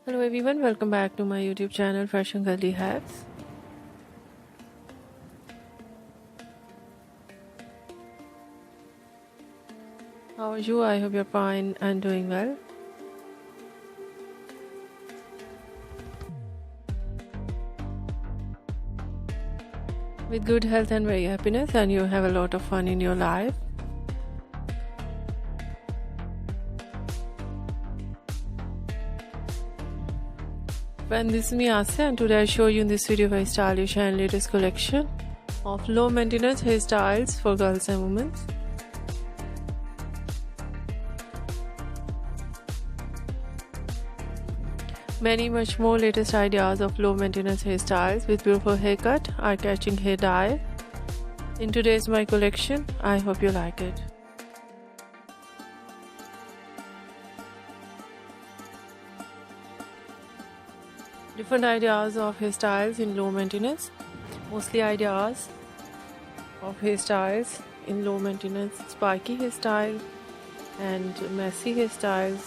Hello everyone, welcome back to my YouTube channel Fashion Girly Hacks. How are you? I hope you're fine and doing well. With good health and very happiness, and you have a lot of fun in your life. Friends, this is me Asya, and today I show you in this video very stylish and latest collection of low maintenance hairstyles for girls and women. Much more latest ideas of low maintenance hairstyles with beautiful haircut, eye-catching hair dye in today's my collection. I hope you like it. Different ideas of hairstyles in low maintenance, mostly ideas of hairstyles in low maintenance, spiky hairstyle and messy hairstyles.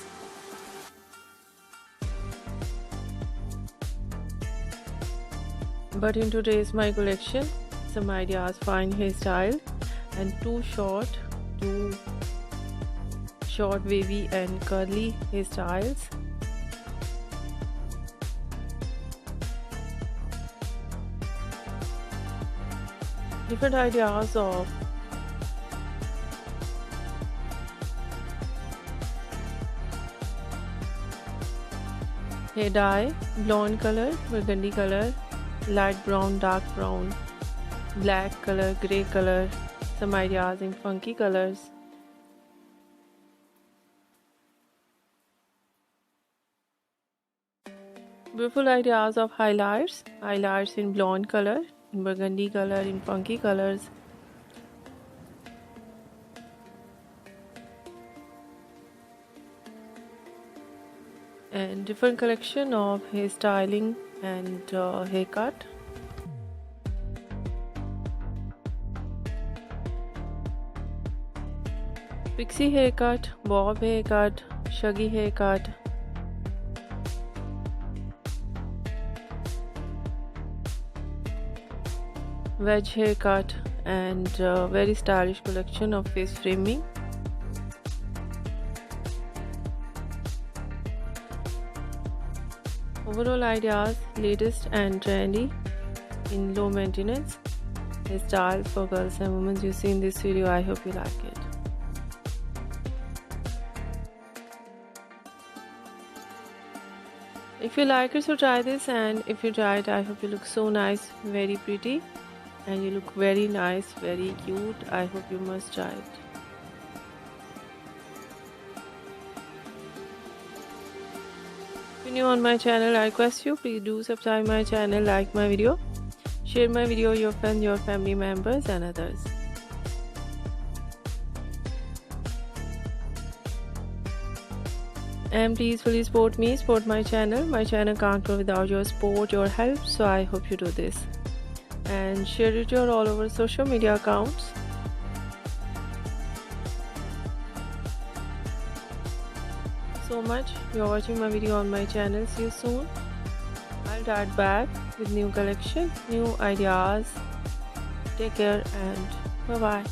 But in today's my collection, some ideas fine hairstyle and two short wavy and curly hairstyles. Different ideas of hair dye, blonde color, burgundy color, light brown, dark brown, black color, grey color, some ideas in funky colors. Beautiful ideas of highlights in blonde color, in burgundy color, in funky colors. And different collection of hairstyling and haircut. Pixie haircut, bob haircut, shaggy haircut. Wedge haircut and very stylish collection of face framing. Overall ideas, latest and trendy in low maintenance hairstyles for girls and women you see in this video. I hope you like it. If you like it, so try this, and if you try it, I hope you look so nice, very pretty, and you look very nice, very cute. I hope you must try it. If you're new on my channel, I request you, please do subscribe my channel, like my video, share my video with your friends, your family members and others. And please fully support me, support my channel. My channel can't grow without your support, your help, so I hope you do this. And share it your all over social media accounts. So much you're watching my video on my channel. See you soon. I'll start back with new collection, new ideas. Take care and bye bye.